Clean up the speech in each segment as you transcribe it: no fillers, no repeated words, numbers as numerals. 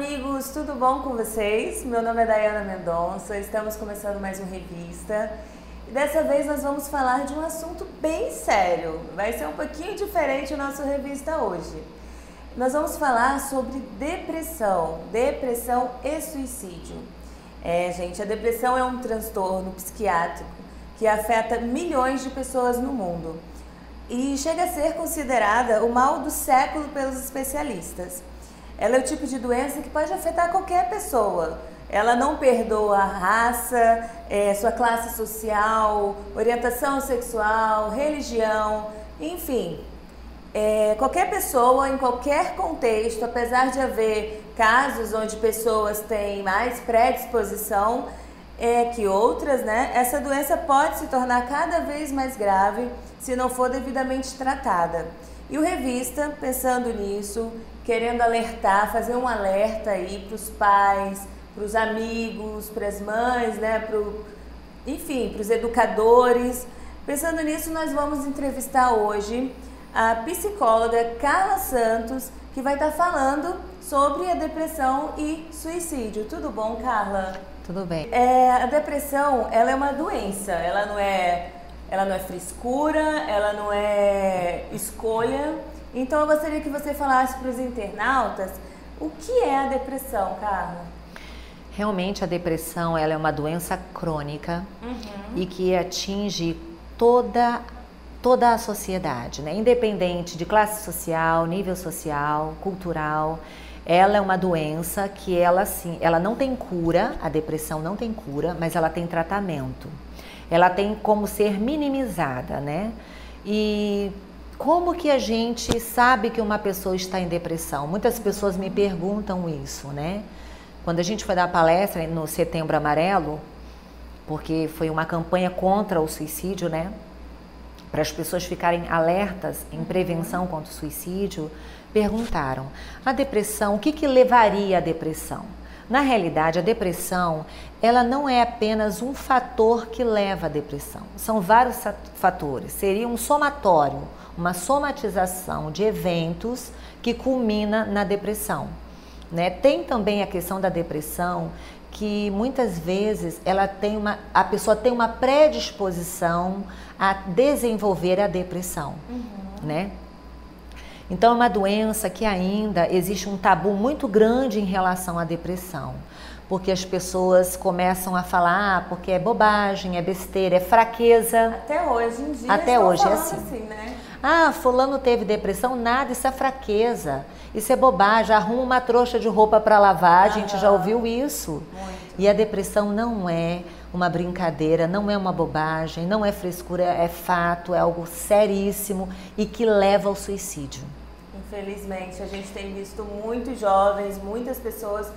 amigos, tudo bom com vocês? Meu nome é Dayana Mendonça, estamos começando mais um Revista. E dessa vez nós vamos falar de um assunto bem sério. Vai ser um pouquinho diferente o nosso Revista hoje. Nós vamos falar sobre depressão e suicídio. Gente, a depressão é um transtorno psiquiátrico que afeta milhões de pessoas no mundo e chega a ser considerada o mal do século pelos especialistas. Ela é o tipo de doença que pode afetar qualquer pessoa. Ela não perdoa a raça, sua classe social, orientação sexual, religião, enfim. Qualquer pessoa, em qualquer contexto, apesar de haver casos onde pessoas têm mais predisposição que outras, né? Essa doença pode se tornar cada vez mais grave se não for devidamente tratada. E o Revista, pensando nisso, querendo alertar, fazer um alerta aí para os pais, para os amigos, para as mães, né? Enfim, para os educadores. Pensando nisso, nós vamos entrevistar hoje a psicóloga Carla Santos, que vai estar falando sobre a depressão e suicídio. Tudo bom, Carla? Tudo bem. A depressão, ela é uma doença, ela não é frescura, ela não é escolha. Então eu gostaria que você falasse para os internautas o que é a depressão, Carla. Realmente a depressão ela é uma doença crônica e que atinge toda a sociedade, né? Independente de classe social, nível social, cultural. Ela é uma doença que ela não tem cura, a depressão não tem cura, mas ela tem tratamento. Ela tem como ser minimizada, né? E como que a gente sabe que uma pessoa está em depressão? Muitas pessoas me perguntam isso, né? Quando a gente foi dar palestra no Setembro Amarelo, porque foi uma campanha contra o suicídio, né? Para as pessoas ficarem alertas em prevenção contra o suicídio, perguntaram: a depressão, o que levaria à depressão? Na realidade, a depressão, ela não é apenas um fator que leva à depressão. São vários fatores. Seria um somatório, uma somatização de eventos que culmina na depressão, né? Tem também a questão da depressão, que muitas vezes a pessoa tem uma predisposição a desenvolver a depressão, né? Então é uma doença que ainda existe um tabu muito grande em relação à depressão, porque as pessoas começam a falar porque é bobagem, é besteira, é fraqueza. Até hoje em dia até hoje é assim, né? Ah, fulano teve depressão, nada, isso é fraqueza, isso é bobagem, arruma uma trouxa de roupa para lavar, a gente já ouviu isso. Muito. E a depressão não é uma brincadeira, não é uma bobagem, não é frescura, é fato, é algo seríssimo e que leva ao suicídio. Infelizmente, a gente tem visto muitos jovens, muitas pessoas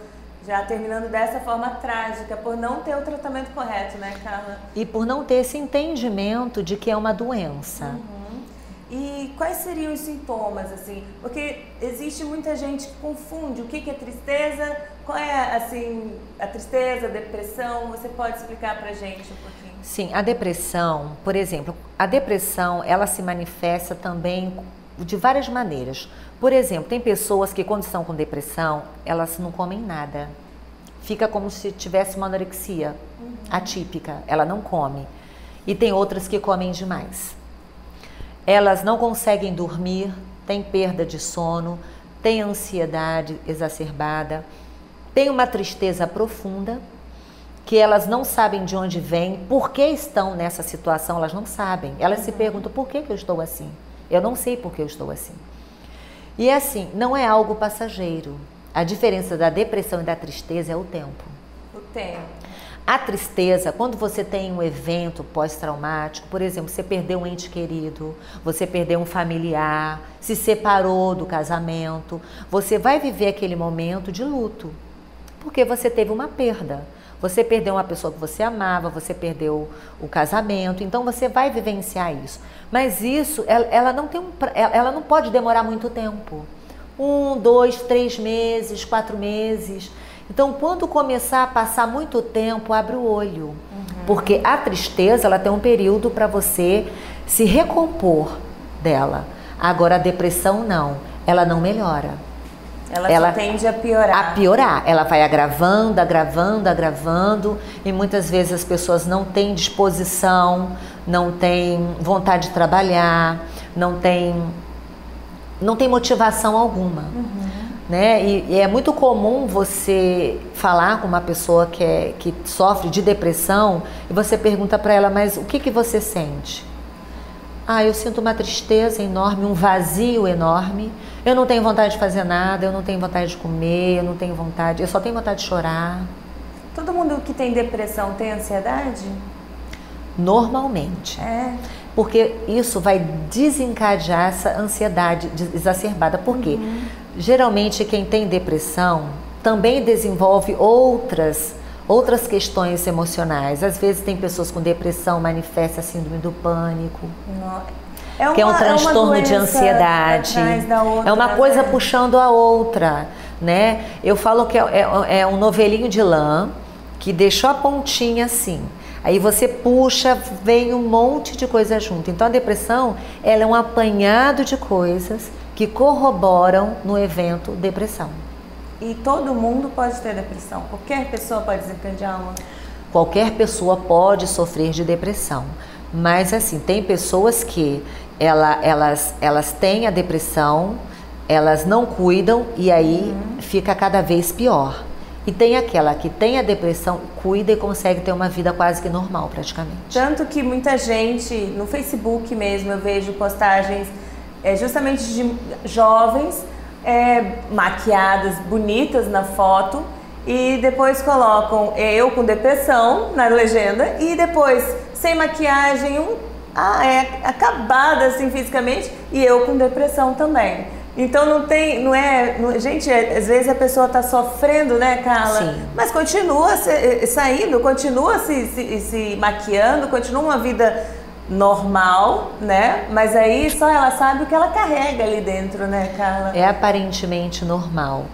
já terminando dessa forma trágica, por não ter o tratamento correto, né, Carla? E por não ter esse entendimento de que é uma doença. E quais seriam os sintomas, assim? Porque existe muita gente que confunde o que é tristeza, qual é, assim, a tristeza, a depressão. Você pode explicar pra gente um pouquinho? Sim, a depressão, por exemplo, a depressão, ela se manifesta também de várias maneiras. Por exemplo, tem pessoas que quando estão com depressão, elas não comem nada. Fica como se tivesse uma anorexia atípica, ela não come. E tem outras que comem demais. Elas não conseguem dormir, têm perda de sono, têm ansiedade exacerbada, têm uma tristeza profunda, que elas não sabem de onde vem, por que estão nessa situação, elas não sabem. Elas se perguntam, por que eu estou assim? Eu não sei por que eu estou assim. E assim, não é algo passageiro. A diferença da depressão e da tristeza é o tempo. O tempo. A tristeza, quando você tem um evento pós-traumático, por exemplo, você perdeu um ente querido, você perdeu um familiar, se separou do casamento, você vai viver aquele momento de luto, porque você teve uma perda. Você perdeu uma pessoa que você amava, você perdeu o casamento, então você vai vivenciar isso. Mas isso, ela não pode demorar muito tempo. 1, 2, 3 meses, 4 meses. Então, quando começar a passar muito tempo, abre o olho. Porque a tristeza, ela tem um período para você se recompor dela. Agora, a depressão não, ela não melhora. Ela só tende a piorar. A piorar. Ela vai agravando, agravando, agravando. E muitas vezes as pessoas não têm disposição, não têm vontade de trabalhar, não têm motivação alguma. Né? E é muito comum você falar com uma pessoa que sofre de depressão e você pergunta para ela, mas o que você sente? Ah, eu sinto uma tristeza enorme, um vazio enorme. Eu não tenho vontade de fazer nada, eu não tenho vontade de comer, eu só tenho vontade de chorar. Todo mundo que tem depressão tem ansiedade? Normalmente. Porque isso vai desencadear essa ansiedade exacerbada. Por quê? Geralmente quem tem depressão também desenvolve outras questões emocionais. Às vezes tem pessoas com depressão, manifesta a síndrome do pânico. Que é um transtorno de ansiedade. É uma coisa puxando a outra, né? Eu falo que é um novelinho de lã que deixou a pontinha assim. Aí você puxa, vem um monte de coisa junto. Então a depressão, ela é um apanhado de coisas que corroboram no evento depressão. E todo mundo pode ter depressão? Qualquer pessoa pode desencadear uma? Qualquer pessoa pode sofrer de depressão. Mas assim, tem pessoas que elas têm a depressão, elas não cuidam e aí fica cada vez pior. E tem aquela que tem a depressão, cuida e consegue ter uma vida quase que normal, praticamente. Tanto que muita gente, no Facebook mesmo, eu vejo postagens justamente de jovens maquiadas, bonitas na foto, e depois colocam eu com depressão na legenda, e depois sem maquiagem, acabada assim fisicamente, e eu com depressão também. Então gente, às vezes a pessoa está sofrendo, né, Carla? Sim. Mas continua saindo, continua se maquiando, continua uma vida normal, né? Mas aí só ela sabe o que ela carrega ali dentro, né, Carla? É aparentemente normal.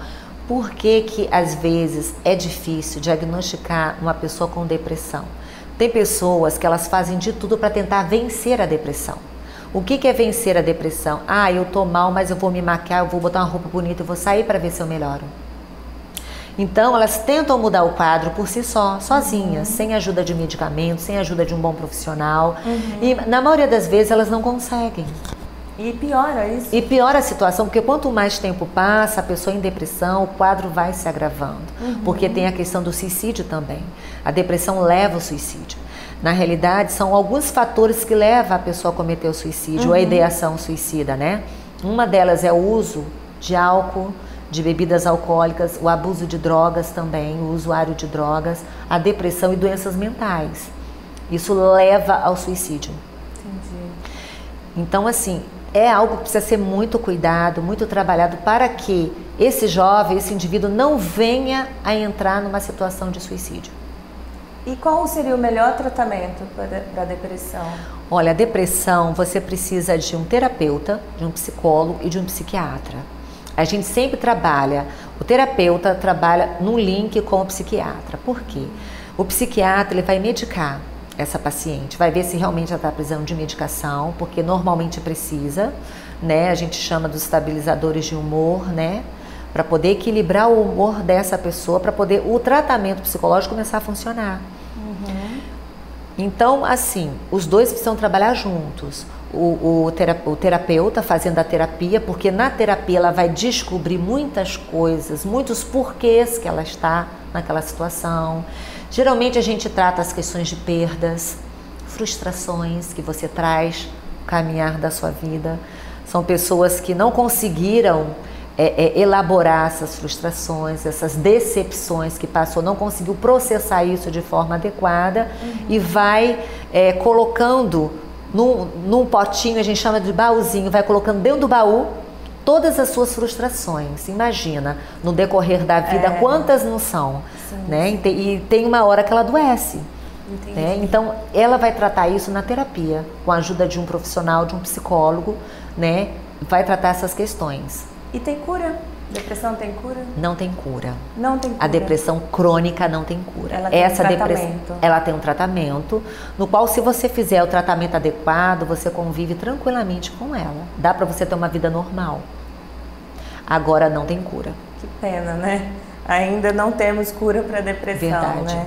Por que às vezes é difícil diagnosticar uma pessoa com depressão? Tem pessoas que elas fazem de tudo para tentar vencer a depressão. O que é vencer a depressão? Ah, eu tô mal, mas eu vou me maquiar, eu vou botar uma roupa bonita, eu vou sair para ver se eu melhoro. Então, elas tentam mudar o quadro por si sozinhas, sem ajuda de medicamento, sem ajuda de um bom profissional. E, na maioria das vezes, elas não conseguem. E piora isso. E piora a situação, porque quanto mais tempo passa, a pessoa em depressão, o quadro vai se agravando. Porque tem a questão do suicídio também. A depressão leva ao suicídio. Na realidade, são alguns fatores que levam a pessoa a cometer o suicídio, ou a ideação suicida, né? Uma delas é o uso de álcool, de bebidas alcoólicas, o abuso de drogas também, o usuário de drogas, a depressão e doenças mentais. Isso leva ao suicídio. Entendi. Então, assim, é algo que precisa ser muito cuidado, muito trabalhado para que esse jovem, esse indivíduo não venha a entrar numa situação de suicídio. E qual seria o melhor tratamento para a depressão? Olha, a depressão, você precisa de um terapeuta, de um psicólogo e de um psiquiatra. A gente sempre trabalha, o terapeuta trabalha no link com o psiquiatra. Por quê? O psiquiatra, ele vai medicar essa paciente, vai ver se realmente ela está precisando de medicação, porque normalmente precisa, né? A gente chama dos estabilizadores de humor, né? Para poder equilibrar o humor dessa pessoa, para poder o tratamento psicológico começar a funcionar. Então, assim, os dois precisam trabalhar juntos. O terapeuta fazendo a terapia, porque na terapia ela vai descobrir muitas coisas, muitos porquês que ela está naquela situação. Geralmente a gente trata as questões de perdas, frustrações que você traz no caminhar da sua vida. São pessoas que não conseguiram elaborar essas frustrações, essas decepções que passou, não conseguiu processar isso de forma adequada e vai colocando num potinho, a gente chama de baúzinho, vai colocando dentro do baú todas as suas frustrações. Imagina, no decorrer da vida, quantas não são, né? E tem uma hora que ela adoece. Né? Então, ela vai tratar isso na terapia, com a ajuda de um profissional, de um psicólogo, né? Vai tratar essas questões. E tem cura? Depressão tem cura? Não tem cura. Não tem cura. A depressão crônica não tem cura. Ela tem um tratamento. Ela tem um tratamento, no qual, se você fizer o tratamento adequado, você convive tranquilamente com ela. Dá para você ter uma vida normal. Agora não tem cura. Que pena, né? Ainda não temos cura para depressão, Verdade. né?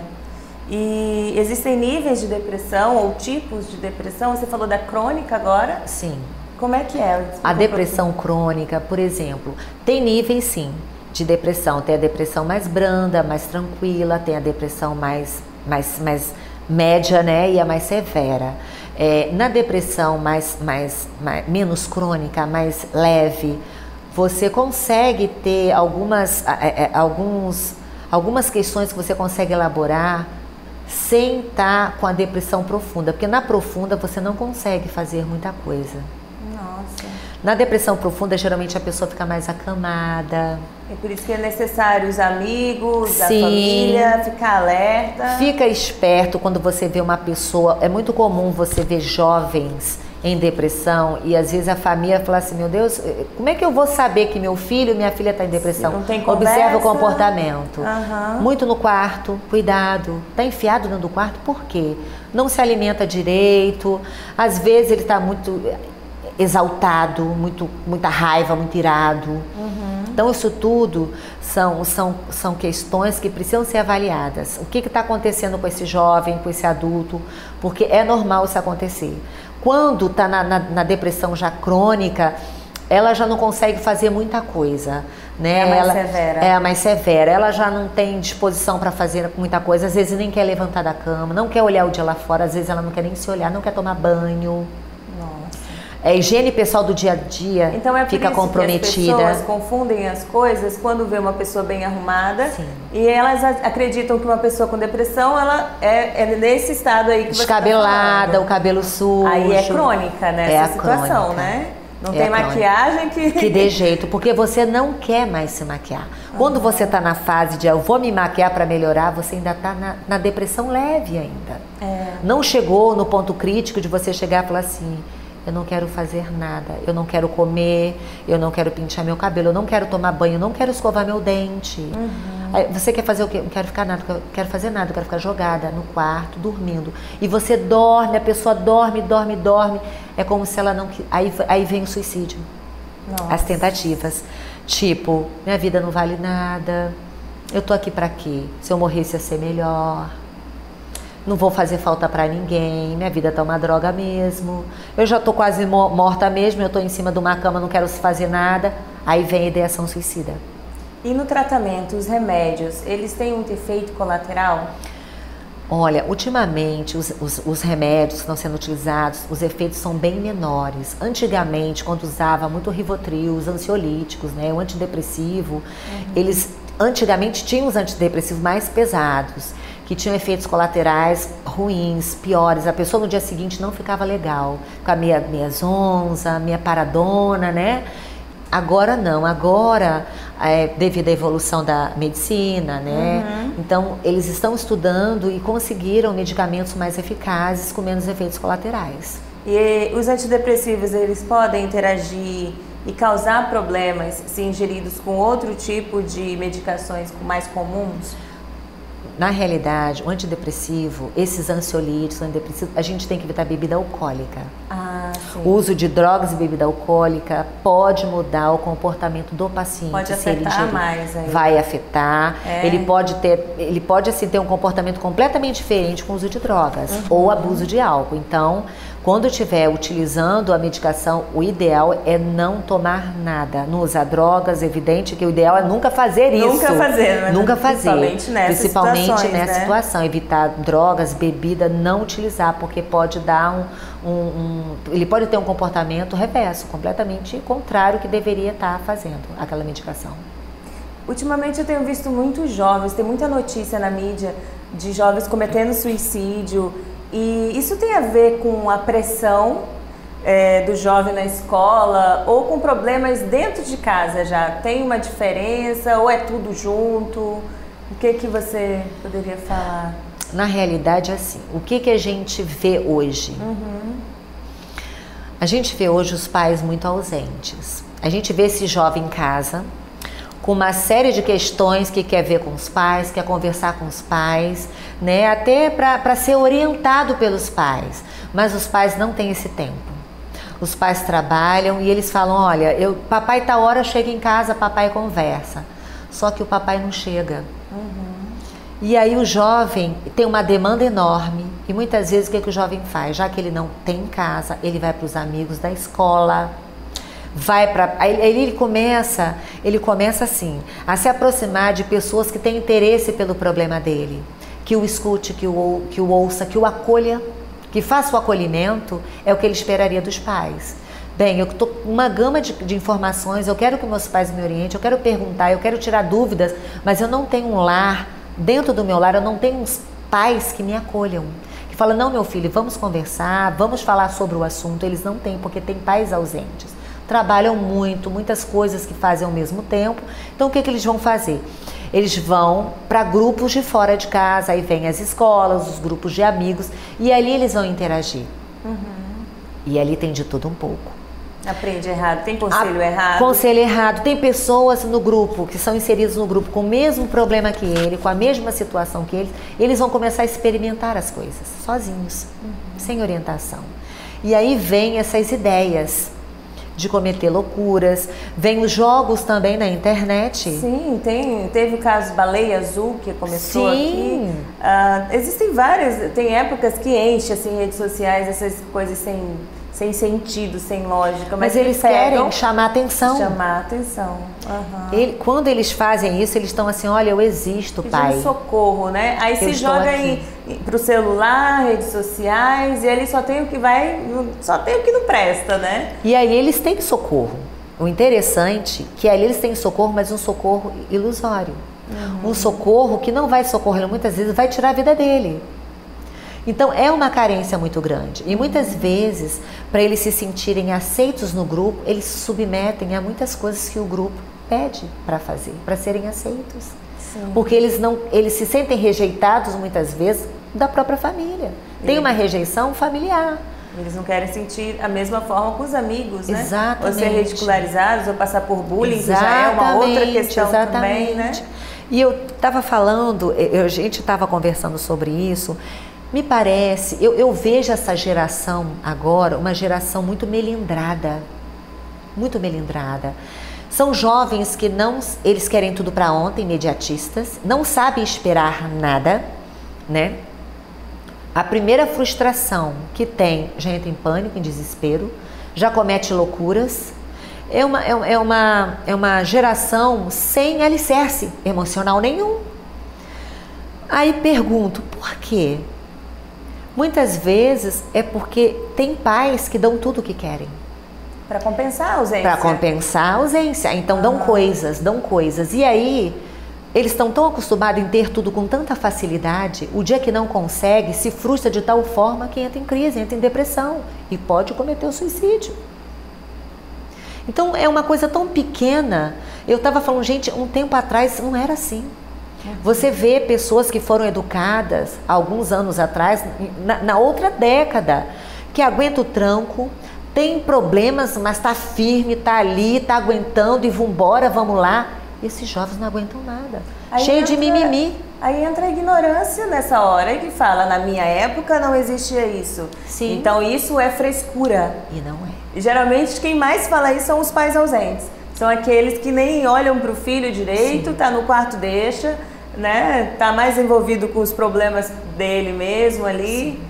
E existem níveis de depressão ou tipos de depressão? Você falou da crônica agora? Sim. Como é que é? A depressão crônica, por exemplo, tem níveis sim de depressão. Tem a depressão mais branda, mais tranquila, tem a depressão mais média, né? E a mais severa. Na depressão menos crônica, mais leve, você consegue ter algumas questões que você consegue elaborar sem estar com a depressão profunda, porque na profunda você não consegue fazer muita coisa. Nossa. Na depressão profunda, geralmente a pessoa fica mais acamada. É por isso que é necessário os amigos, Sim. a família, ficar alerta. Fica esperto quando você vê uma pessoa. É muito comum você ver jovens em depressão e às vezes a família fala assim, meu Deus, como é que eu vou saber que meu filho, minha filha está em depressão? Não tem conversa. Observa o comportamento. Uhum. Muito no quarto, cuidado. Está enfiado dentro do quarto, por quê? Não se alimenta direito, às vezes ele está muito exaltado, muita raiva, muito irado. Uhum. Então isso tudo são questões que precisam ser avaliadas. O que está acontecendo com esse jovem, com esse adulto? Porque é normal isso acontecer. Quando está na depressão já crônica, ela já não consegue fazer muita coisa, né? É a mais severa. É a mais severa. Ela já não tem disposição para fazer muita coisa. Às vezes nem quer levantar da cama, não quer olhar o dia lá fora. Às vezes ela não quer nem se olhar, não quer tomar banho. Nossa. A higiene pessoal do dia a dia então fica comprometida. Que as pessoas confundem as coisas quando vê uma pessoa bem arrumada. Sim. E elas acreditam que uma pessoa com depressão ela é nesse estado aí que você descabelada, tá o cabelo sujo. Aí é crônica nessa situação, crônica. né? Não tem maquiagem que dê jeito, porque você não quer mais se maquiar. Quando você está na fase de eu vou me maquiar para melhorar, você ainda está na depressão leve ainda. Não chegou no ponto crítico de você chegar e falar assim, eu não quero fazer nada, eu não quero comer, eu não quero pentear meu cabelo, eu não quero tomar banho, eu não quero escovar meu dente. Aí você quer fazer o quê? Não quero ficar nada, não quero fazer nada, eu quero ficar jogada no quarto, dormindo. E você dorme, a pessoa dorme. É como se ela não... Aí vem o suicídio. Nossa. As tentativas. Tipo, minha vida não vale nada, eu tô aqui pra quê? Se eu morresse ia ser melhor. Não vou fazer falta pra ninguém, minha vida tá uma droga mesmo. Eu já tô quase morta mesmo, eu tô em cima de uma cama, não quero fazer nada. Aí vem a ideação suicida. E no tratamento, os remédios, eles têm um efeito colateral? Olha, ultimamente os remédios que estão sendo utilizados, os efeitos são bem menores. Antigamente, quando usava muito Rivotril, os ansiolíticos, né, o antidepressivo, eles antigamente tinham os antidepressivos mais pesados, que tinham efeitos colaterais ruins, piores. A pessoa no dia seguinte não ficava legal, com a meia zonza, meia paradona, né? Agora não, devido à evolução da medicina, né? Então, eles estão estudando e conseguiram medicamentos mais eficazes com menos efeitos colaterais. E os antidepressivos, eles podem interagir e causar problemas se ingeridos com outro tipo de medicações mais comuns? Na realidade, o antidepressivo, esses ansiolíticos, a gente tem que evitar bebida alcoólica. Ah, sim. O uso de drogas e bebida alcoólica pode mudar o comportamento do paciente. Pode afetar mais aí. Vai afetar. Ele pode assim, ter um comportamento completamente diferente com o uso de drogas ou abuso de álcool. Então, quando estiver utilizando a medicação, o ideal é não tomar nada, não usar drogas. Evidente que o ideal é nunca fazer isso. Nunca fazer, né? Nunca fazer. Principalmente nessa situação. Evitar drogas, bebida, não utilizar, porque pode dar ele pode ter um comportamento reverso, completamente contrário que deveria estar fazendo aquela medicação. Ultimamente eu tenho visto muitos jovens, tem muita notícia na mídia de jovens cometendo suicídio. E isso tem a ver com a pressão do jovem na escola ou com problemas dentro de casa já? Tem uma diferença ou é tudo junto? O que você poderia falar? Na realidade, assim, o que a gente vê hoje? A gente vê hoje os pais muito ausentes. A gente vê esse jovem em casa com uma série de questões que quer ver com os pais, quer conversar com os pais, né? Até para ser orientado pelos pais. Mas os pais não têm esse tempo. os pais trabalham e eles falam, olha, papai tá hora, chega em casa, papai conversa. Só que o papai não chega. E aí o jovem tem uma demanda enorme e muitas vezes o que o jovem faz? Já que ele não tem casa, ele vai para os amigos da escola, aí ele começa assim, a se aproximar de pessoas que têm interesse pelo problema dele, que o escute, que o ouça, que o acolha, que faça o acolhimento, é o que ele esperaria dos pais. Bem, eu estou com uma gama de informações, eu quero que meus pais me orientem, eu quero perguntar, eu quero tirar dúvidas, mas eu não tenho um lar. Dentro do meu lar eu não tenho uns pais que me acolham, que falam, não meu filho, vamos conversar, vamos falar sobre o assunto. Eles não têm, porque tem pais ausentes, trabalham muito, muitas coisas que fazem ao mesmo tempo. Então o que eles vão fazer? Eles vão para grupos de fora de casa, aí vem as escolas, os grupos de amigos, e ali eles vão interagir. E ali tem de tudo um pouco. Aprende errado, tem conselho errado. Conselho errado. Tem pessoas no grupo, que são inseridas no grupo com o mesmo problema que ele, com a mesma situação que ele. Eles vão começar a experimentar as coisas, sozinhos, sem orientação. E aí vem essas ideias de cometer loucuras, vem os jogos também na internet. Sim, teve o caso Baleia Azul, que começou aqui. Existem várias, tem épocas que enche assim, redes sociais, essas coisas sem sentido, sem lógica. Mas eles querem chamar atenção. Chamar atenção. Quando eles fazem isso, eles estão assim, olha, eu existo, pedindo pai. Socorro, né? Aí se joga pro celular, redes sociais, e ali só tem o que não presta, né? E aí eles têm socorro. O interessante é que ali eles têm socorro, mas um socorro ilusório. Um socorro que não vai socorrer, muitas vezes vai tirar a vida dele. Então é uma carência muito grande e muitas vezes, para eles se sentirem aceitos no grupo, eles se submetem a muitas coisas que o grupo pede para fazer, para serem aceitos. Sim. Porque eles se sentem rejeitados muitas vezes da própria família. Tem uma rejeição familiar. Eles não querem sentir a mesma forma com os amigos, né? Exatamente. Ou ser ridicularizados ou passar por bullying, que já é uma outra questão também, né? E eu estava falando, a gente estava conversando sobre isso. Me parece, eu vejo essa geração agora, uma geração muito melindrada, muito melindrada. São jovens que eles querem tudo para ontem, imediatistas, não sabem esperar nada, né? A primeira frustração que tem, já entra em pânico, em desespero, já comete loucuras. É uma geração sem alicerce emocional nenhum. Aí pergunto, por quê? Muitas vezes é porque tem pais que dão tudo o que querem. Para compensar a ausência. Para compensar a ausência. Então dão coisas. E aí, eles estão tão acostumados em ter tudo com tanta facilidade, o dia que não consegue, se frustra de tal forma que entra em crise, entra em depressão e pode cometer o suicídio. Então é uma coisa tão pequena. Eu estava falando, gente, um tempo atrás não era assim. Você vê pessoas que foram educadas alguns anos atrás, na outra década, que aguenta o tranco, tem problemas, mas está firme, está ali, está aguentando e vamos lá. Esses jovens não aguentam nada, cheio de mimimi. Aí entra a ignorância nessa hora que fala, na minha época não existia isso. Sim. Então isso é frescura. E não é. Geralmente quem mais fala isso são os pais ausentes. São aqueles que nem olham para o filho direito, tá no quarto deixa, né? Tá mais envolvido com os problemas dele mesmo ali. Sim.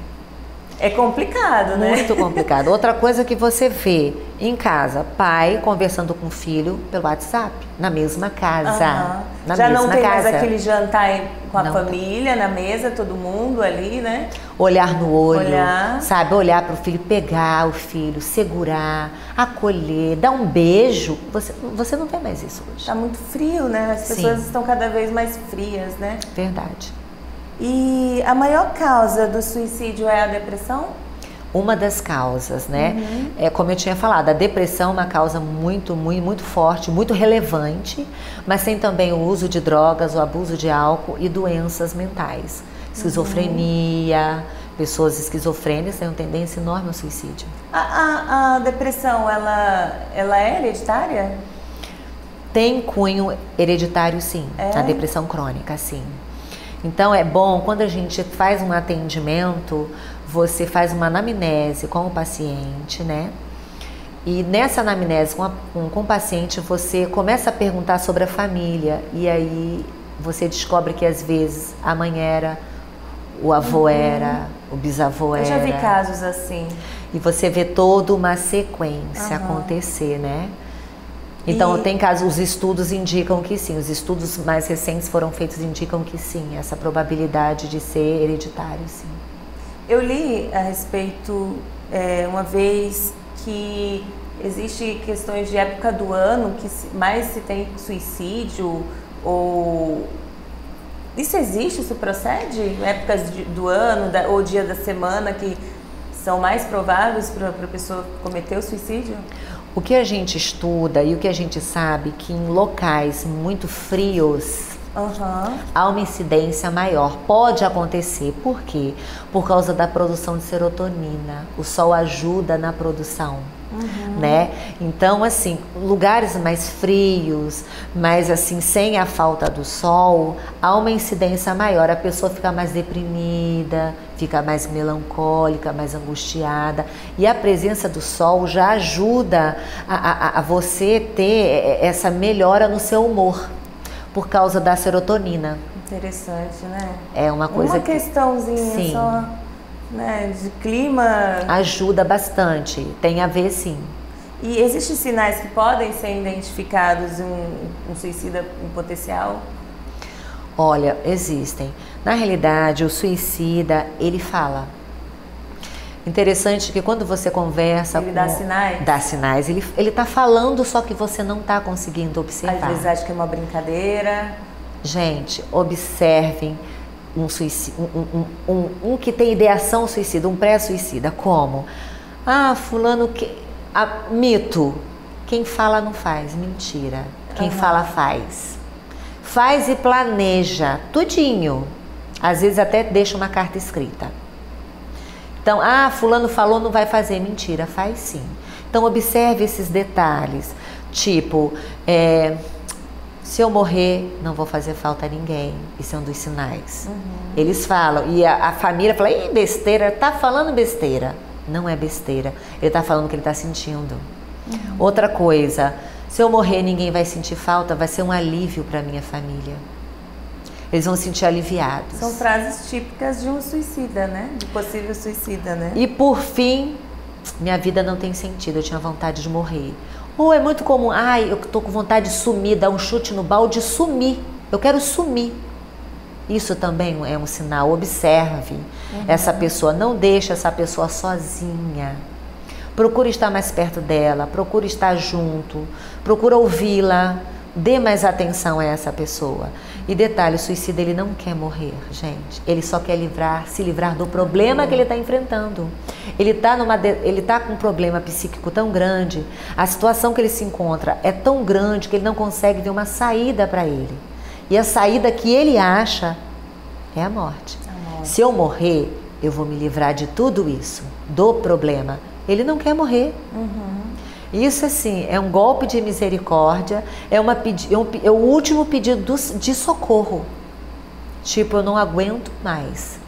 É complicado, né? Muito complicado. Outra coisa que você vê em casa, pai conversando com o filho pelo WhatsApp, na mesma casa. Já não tem mais aquele jantar com a família, na mesa, todo mundo ali, né? Olhar no olho, sabe? Olhar para o filho, pegar o filho, segurar, acolher, dar um beijo. Você não tem mais isso hoje. Tá muito frio, né? As pessoas estão cada vez mais frias, né? Verdade. E a maior causa do suicídio é a depressão? Uma das causas, né? É como eu tinha falado, a depressão é uma causa muito, muito, muito forte, muito relevante, mas tem também o uso de drogas, o abuso de álcool e doenças mentais. Esquizofrenia, pessoas esquizofrênicas têm uma tendência enorme ao suicídio. A depressão, ela é hereditária? Tem cunho hereditário, sim. A depressão crônica, sim. Então é bom, quando a gente faz um atendimento, você faz uma anamnese com o paciente, né? E nessa anamnese com o paciente, você começa a perguntar sobre a família. E aí você descobre que às vezes a mãe era, o avô era, o bisavô era. Eu já vi casos assim. E você vê toda uma sequência acontecer, né? Então, tem casos, os estudos indicam que sim, os estudos mais recentes foram feitos indicam que sim, essa probabilidade de ser hereditário, sim. Eu li a respeito uma vez que existe questões de época do ano que mais se tem suicídio ou... Isso existe? Isso procede? Épocas do ano ou dia da semana que são mais prováveis para a pessoa cometer o suicídio? O que a gente estuda e o que a gente sabe que em locais muito frios há uma incidência maior. Pode acontecer. Por quê? Por causa da produção de serotonina. O sol ajuda na produção. Né? Então, assim, lugares mais frios, mas assim, sem a falta do sol, há uma incidência maior. A pessoa fica mais deprimida, fica mais melancólica, mais angustiada. E a presença do sol já ajuda a você ter essa melhora no seu humor, por causa da serotonina. Interessante, né? É uma coisa uma questãozinha sim. Só, né, de clima. Ajuda bastante, tem a ver sim. E existem sinais que podem ser identificados em um suicida em potencial? Olha, existem. Na realidade, o suicida, ele fala. Interessante que quando você conversa... Ele dá sinais? Dá sinais. Ele tá falando, só que você não tá conseguindo observar. Às vezes acha que é uma brincadeira. Gente, observem um suicida, um que tem ideação suicida, um pré-suicida. Como? Ah, fulano que... mito. Quem fala não faz. Mentira. Quem fala faz. Faz e planeja. Tudinho. Às vezes até deixa uma carta escrita. Então, fulano falou, não vai fazer. Mentira, faz sim. Então, observe esses detalhes. Tipo, se eu morrer, não vou fazer falta a ninguém. Isso é um dos sinais. Eles falam, e a família fala, ih, besteira, tá falando besteira. Não é besteira, ele tá falando o que ele tá sentindo. Outra coisa, se eu morrer, ninguém vai sentir falta, vai ser um alívio para minha família. Eles vão se sentir aliviados. São frases típicas de um suicida, né? De possível suicida, né? E por fim, minha vida não tem sentido, eu tinha vontade de morrer. Ou é muito comum, eu tô com vontade de sumir, dar um chute no balde e sumir. Eu quero sumir. Isso também é um sinal, observe essa pessoa, não deixe essa pessoa sozinha. Procure estar mais perto dela, procure estar junto, procure ouvi-la. Dê mais atenção a essa pessoa. E detalhe, o suicida, ele não quer morrer, gente. Ele só quer se livrar do problema que ele está enfrentando. Ele tá com um problema psíquico tão grande, a situação que ele se encontra é tão grande que ele não consegue ver uma saída para ele. E a saída que ele acha é a morte. Se eu morrer, eu vou me livrar de tudo isso, do problema. Ele não quer morrer. Isso, assim, é um golpe de misericórdia, é o último pedido de socorro. Tipo, eu não aguento mais.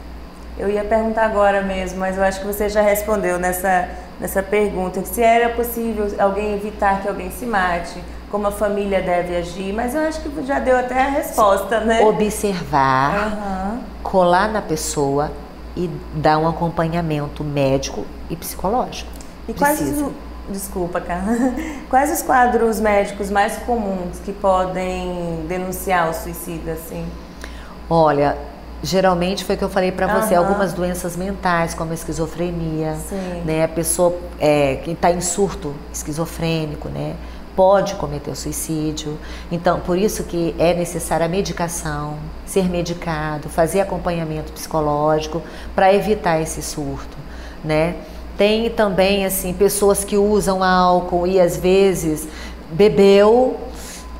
Eu ia perguntar agora mesmo, mas eu acho que você já respondeu nessa pergunta. Se era possível alguém evitar que alguém se mate, como a família deve agir, mas eu acho que já deu até a resposta, né? Observar, colar na pessoa e dar um acompanhamento médico e psicológico. E Desculpa, Carla. Quais os quadros médicos mais comuns que podem denunciar o suicida, assim? Olha, geralmente foi o que eu falei para você, algumas doenças mentais, como a esquizofrenia, né? A pessoa que está em surto esquizofrênico, né? Pode cometer o suicídio. Então, por isso que é necessária a medicação, ser medicado, fazer acompanhamento psicológico para evitar esse surto, né? Tem também, assim, pessoas que usam álcool e às vezes bebeu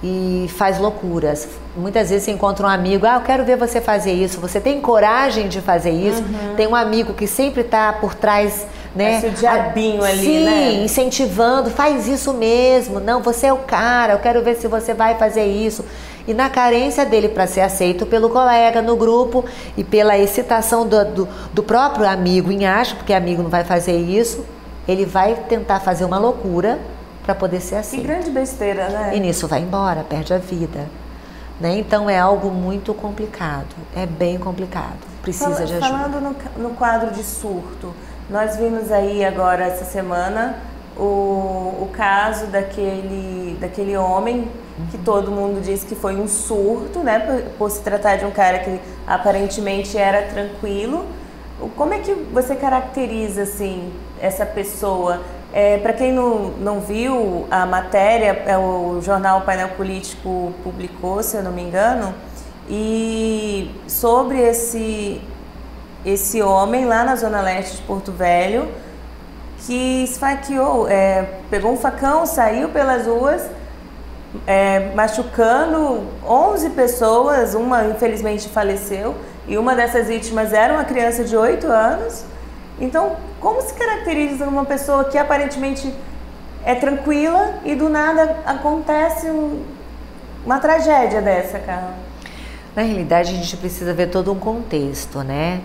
e faz loucuras. Muitas vezes você encontra um amigo, eu quero ver você fazer isso. Você tem coragem de fazer isso? Tem um amigo que sempre está por trás, né? Esse diabinho ali, sim, né? Incentivando, faz isso mesmo. Não, você é o cara, eu quero ver se você vai fazer isso. E na carência dele para ser aceito pelo colega no grupo e pela excitação do próprio amigo em acho, porque amigo não vai fazer isso, ele vai tentar fazer uma loucura para poder ser assim. Que grande besteira, né? E nisso vai embora, perde a vida. Né? Então é algo muito complicado, é bem complicado, precisa de ajuda. Falando no quadro de surto, nós vimos aí agora essa semana o caso daquele homem que todo mundo diz que foi um surto, né? Por se tratar de um cara que aparentemente era tranquilo. Como é que você caracteriza assim essa pessoa? Para quem não viu a matéria, o jornal Painel Político publicou, se eu não me engano, e sobre esse homem lá na Zona Leste de Porto Velho, que esfaqueou, pegou um facão, saiu pelas ruas, machucando 11 pessoas, uma infelizmente faleceu, e uma dessas vítimas era uma criança de 8 anos. Então, como se caracteriza uma pessoa que aparentemente é tranquila e do nada acontece uma tragédia dessa, Carla? Na realidade, a gente precisa ver todo um contexto, né?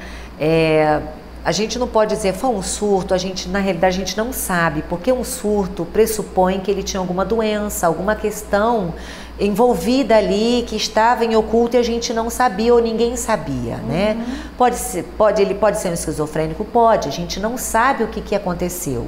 A gente não pode dizer foi um surto, na realidade a gente não sabe, porque um surto pressupõe que ele tinha alguma doença, alguma questão envolvida ali que estava em oculto e a gente não sabia ou ninguém sabia, né? Ele pode ser um esquizofrênico? Pode, a gente não sabe o que aconteceu.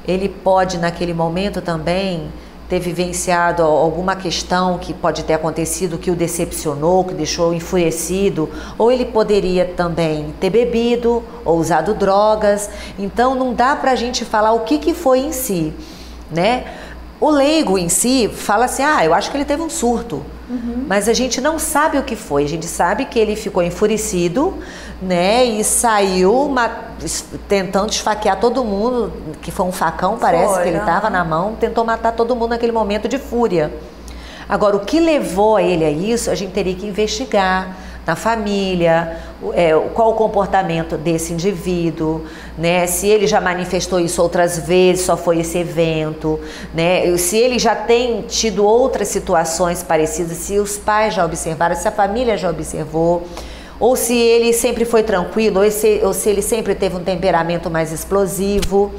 Ele pode naquele momento também ter vivenciado alguma questão que pode ter acontecido que o decepcionou, que deixou enfurecido, ou ele poderia também ter bebido ou usado drogas. Então não dá pra gente falar o que foi em si, né? O leigo em si fala assim, eu acho que ele teve um surto, mas a gente não sabe o que foi, a gente sabe que ele ficou enfurecido, né, e saiu tentando esfaquear todo mundo, que foi um facão, parece que ele estava na mão, tentou matar todo mundo naquele momento de fúria. Agora, o que levou ele a isso, a gente teria que investigar na família, qual o comportamento desse indivíduo, né? Se ele já manifestou isso outras vezes, só foi esse evento, né? Se ele já tem tido outras situações parecidas, se os pais já observaram, se a família já observou, ou se ele sempre foi tranquilo, ou se ele sempre teve um temperamento mais explosivo.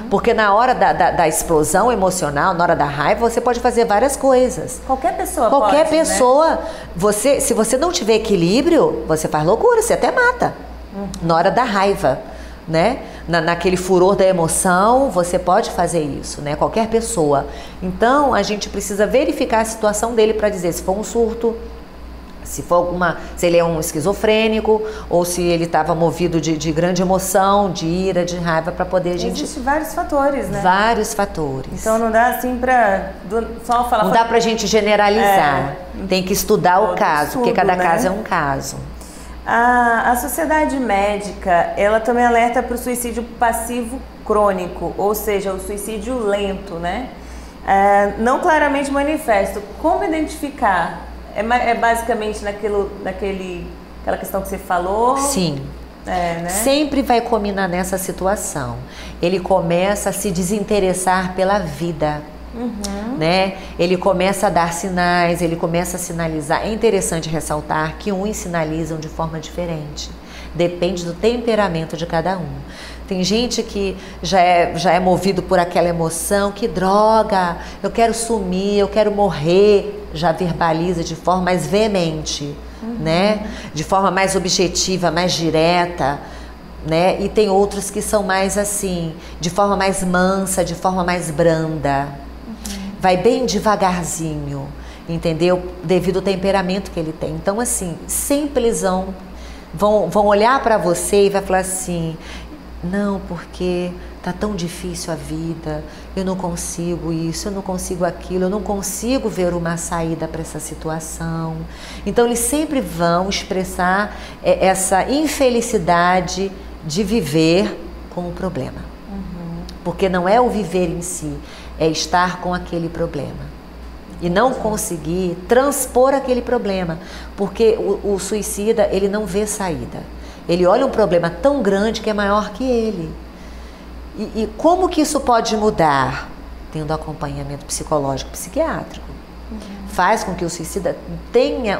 Porque na hora da explosão emocional, na hora da raiva, você pode fazer várias coisas. Qualquer pessoa Qualquer pode, pessoa. Né? Se você não tiver equilíbrio, você faz loucura, você até mata. Na hora da raiva, né? Naquele furor da emoção, você pode fazer isso, né? Qualquer pessoa. Então, a gente precisa verificar a situação dele para dizer se for um surto, se ele é um esquizofrênico ou se ele estava movido de grande emoção, de ira, de raiva, para poder a gente... Existem vários fatores, né? Vários fatores. Então não dá assim para só falar... Não dá pra gente generalizar. Tem que estudar o caso, porque cada caso é um caso. A sociedade médica, ela também alerta para o suicídio passivo crônico, ou seja, o suicídio lento, né? Não claramente manifesto. Como identificar? É basicamente aquela questão que você falou? Sim. Né? Sempre vai culminar nessa situação. Ele começa a se desinteressar pela vida. Né? Ele começa a dar sinais, ele começa a sinalizar. É interessante ressaltar que uns sinalizam de forma diferente. Depende do temperamento de cada um. Tem gente que já é movido por aquela emoção, que droga, eu quero sumir, eu quero morrer, já verbaliza de forma mais veemente, né? De forma mais objetiva, mais direta, né? E tem outros que são mais assim, de forma mais mansa, de forma mais branda. Vai bem devagarzinho, entendeu? Devido ao temperamento que ele tem. Então, assim, sempre eles vão olhar para você e vai falar assim, não, porque tá tão difícil a vida, eu não consigo isso, eu não consigo aquilo, eu não consigo ver uma saída para essa situação. Então eles sempre vão expressar essa infelicidade de viver com o problema. Porque não é o viver em si, é estar com aquele problema. E não conseguir transpor aquele problema, porque o suicida, ele não vê saída. Ele olha um problema tão grande que é maior que ele. E como que isso pode mudar? Tendo acompanhamento psicológico, psiquiátrico. Faz com que o suicida tenha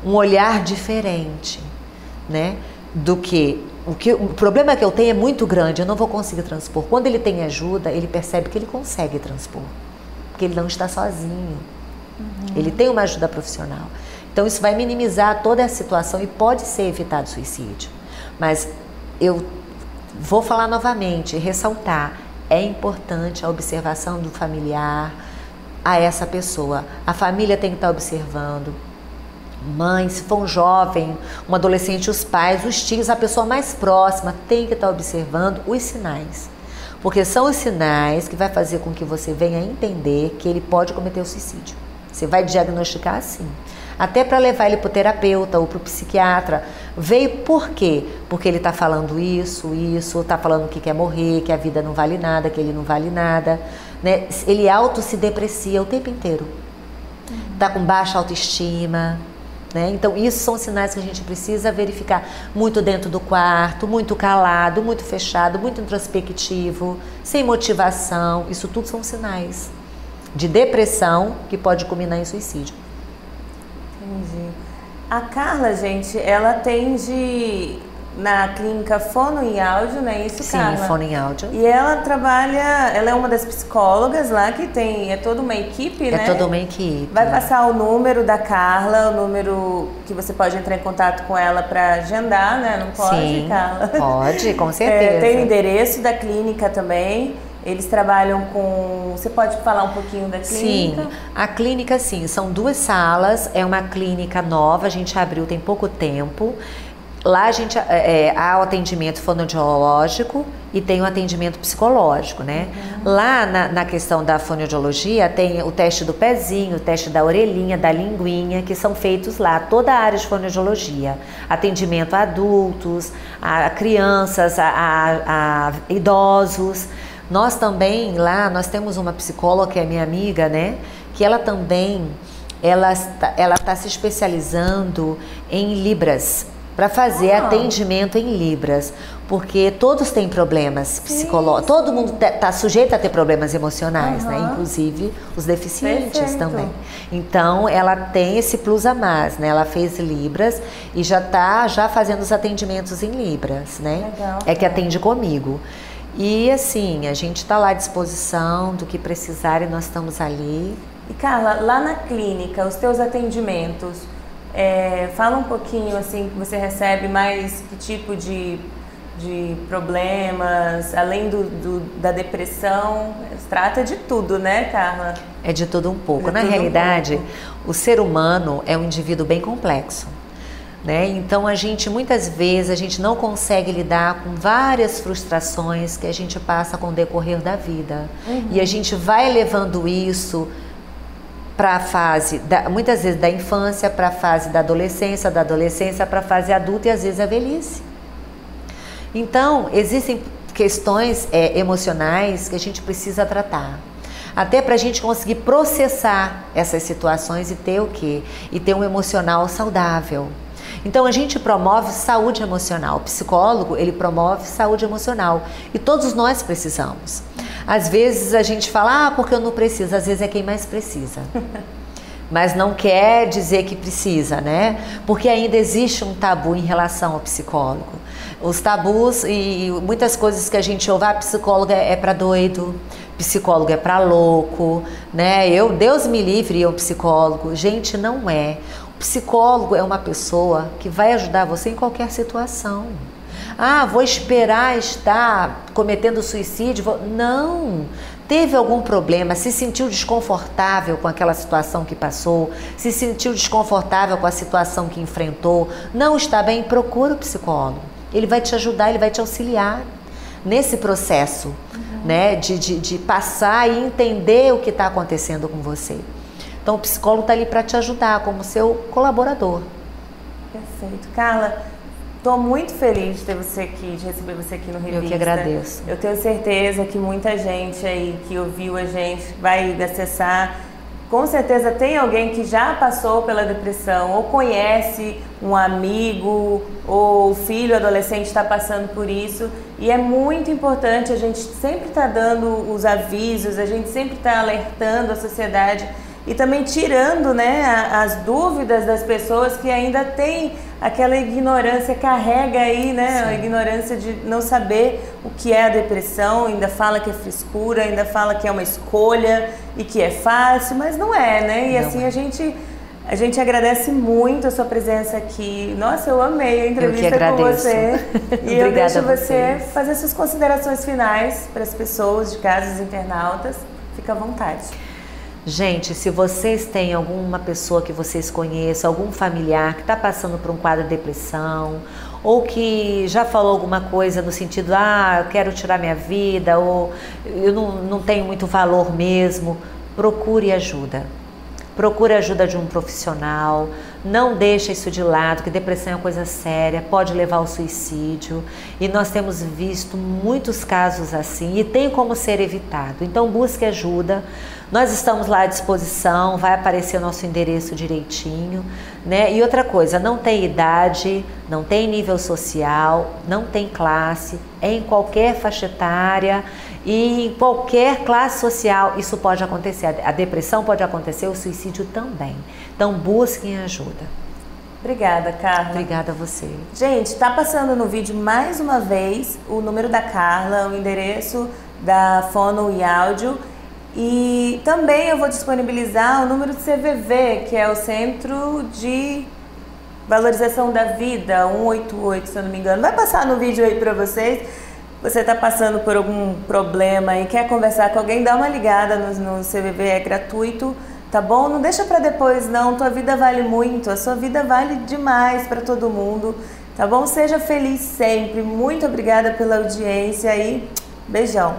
um olhar diferente, né? Do que o problema que eu tenho é muito grande, eu não vou conseguir transpor. Quando ele tem ajuda, ele percebe que ele consegue transpor, porque ele não está sozinho. Ele tem uma ajuda profissional. Então isso vai minimizar toda a situação e pode ser evitado o suicídio. Mas eu vou falar novamente, ressaltar, é importante a observação do familiar a essa pessoa. A família tem que estar observando. Mãe, se for um jovem, um adolescente, os pais, os tios, a pessoa mais próxima tem que estar observando os sinais. Porque são os sinais que vai fazer com que você venha entender que ele pode cometer o suicídio. Você vai diagnosticar assim. Até para levar ele para o terapeuta ou para o psiquiatra. Veio por quê? Porque ele está falando isso, está falando que quer morrer, que a vida não vale nada, que ele não vale nada. Né? Ele se deprecia o tempo inteiro. Está com baixa autoestima. Né? Então, isso são sinais que a gente precisa verificar. Muito dentro do quarto, muito calado, muito fechado, muito introspectivo, sem motivação. Isso tudo são sinais de depressão que pode culminar em suicídio. Entendi. A Carla, gente, ela atende na clínica Fono e Áudio, não é isso, Carla? Sim, Fono e Áudio. E ela trabalha, ela é uma das psicólogas lá que tem, é toda uma equipe, né? É toda uma equipe. Vai passar o número da Carla, o número que você pode entrar em contato com ela para agendar, né? Não pode, sim, Carla? Pode, com certeza. Tem o endereço da clínica também. Eles trabalham com... Você pode falar um pouquinho da clínica? Sim, a clínica, sim, são 2 salas, é uma clínica nova, a gente abriu tem pouco tempo. Lá a gente há o atendimento fonoaudiológico e tem o atendimento psicológico, né? Lá na questão da fonoaudiologia tem o teste do pezinho, o teste da orelhinha, da linguinha, que são feitos lá, toda a área de fonoaudiologia. Atendimento a adultos, a crianças, a idosos. Nós também, lá, nós temos uma psicóloga que é minha amiga, né? Que ela também, ela está se especializando em Libras, para fazer atendimento em Libras. Porque todos têm problemas psicológicos, todo mundo está sujeito a ter problemas emocionais, né? Inclusive os deficientes também. Então, ela tem esse plus a mais, né? Ela fez Libras e já está fazendo os atendimentos em Libras, né? Legal, é que atende comigo. E assim, a gente está lá à disposição do que precisarem, nós estamos ali. E Carla, lá na clínica, os teus atendimentos, fala um pouquinho assim, que você recebe mais que tipo de problemas, além da depressão, trata de tudo, né, Carla? É de tudo um pouco. Na realidade, o ser humano é um indivíduo bem complexo. Né? Então muitas vezes a gente não consegue lidar com várias frustrações que a gente passa com o decorrer da vida. E a gente vai levando isso para a fase, muitas vezes da infância, para a fase da adolescência para a fase adulta e às vezes a velhice. Então existem questões emocionais que a gente precisa tratar. Até para a gente conseguir processar essas situações e ter o quê? E ter um emocional saudável. Então a gente promove saúde emocional. O psicólogo, ele promove saúde emocional. E todos nós precisamos. Às vezes a gente fala, porque eu não preciso. Às vezes é quem mais precisa. Mas não quer dizer que precisa, né? Porque ainda existe um tabu em relação ao psicólogo. Os tabus e muitas coisas que a gente ouve, psicólogo é para doido, psicólogo é para louco, né? Deus me livre, eu psicólogo. Gente, não é. Psicólogo é uma pessoa que vai ajudar você em qualquer situação. Vou esperar estar cometendo suicídio? Não. Teve algum problema, se sentiu desconfortável com aquela situação que passou, se sentiu desconfortável com a situação que enfrentou, não está bem, procura o psicólogo. Ele vai te ajudar, ele vai te auxiliar nesse processo, né, de passar e entender o que está acontecendo com você. Então, o psicólogo está ali para te ajudar, como seu colaborador. Perfeito. Carla, estou muito feliz de ter você aqui, de receber você aqui no Revista. Eu que agradeço. Eu tenho certeza que muita gente aí que ouviu a gente vai acessar. Com certeza tem alguém que já passou pela depressão, ou conhece um amigo, ou o filho adolescente está passando por isso. E é muito importante a gente sempre estar dando os avisos, a gente sempre estar alertando a sociedade e também tirando, né, as dúvidas das pessoas que ainda têm aquela ignorância, carrega aí, né, a ignorância de não saber o que é a depressão, ainda fala que é frescura, ainda fala que é uma escolha e que é fácil, mas não é, né? E assim a gente agradece muito a sua presença aqui. Nossa, eu amei a entrevista com você. E eu deixo você fazer suas considerações finais para as pessoas de casa, os internautas. Fica à vontade. Gente, se vocês têm alguma pessoa que vocês conheçam, algum familiar que está passando por um quadro de depressão, ou que já falou alguma coisa no sentido, eu quero tirar minha vida, ou eu não tenho muito valor mesmo, procure ajuda. Procure a ajuda de um profissional, não deixe isso de lado, que depressão é uma coisa séria, pode levar ao suicídio. E nós temos visto muitos casos assim e tem como ser evitado. Então busque ajuda, nós estamos lá à disposição, vai aparecer o nosso endereço direitinho, né? E outra coisa, não tem idade, não tem nível social, não tem classe, é em qualquer faixa etária. E em qualquer classe social isso pode acontecer, a depressão pode acontecer, o suicídio também. Então busquem ajuda. Obrigada, Carla. Obrigada a você. Gente, tá passando no vídeo mais uma vez o número da Carla, o endereço da Fono e Áudio. E também eu vou disponibilizar o número do CVV, que é o Centro de Valorização da Vida, 188, se eu não me engano. Vai passar no vídeo aí pra vocês. Você está passando por algum problema e quer conversar com alguém, dá uma ligada no CVV, é gratuito, tá bom? Não deixa para depois não, tua vida vale muito, a sua vida vale demais para todo mundo, tá bom? Seja feliz sempre, muito obrigada pela audiência e beijão!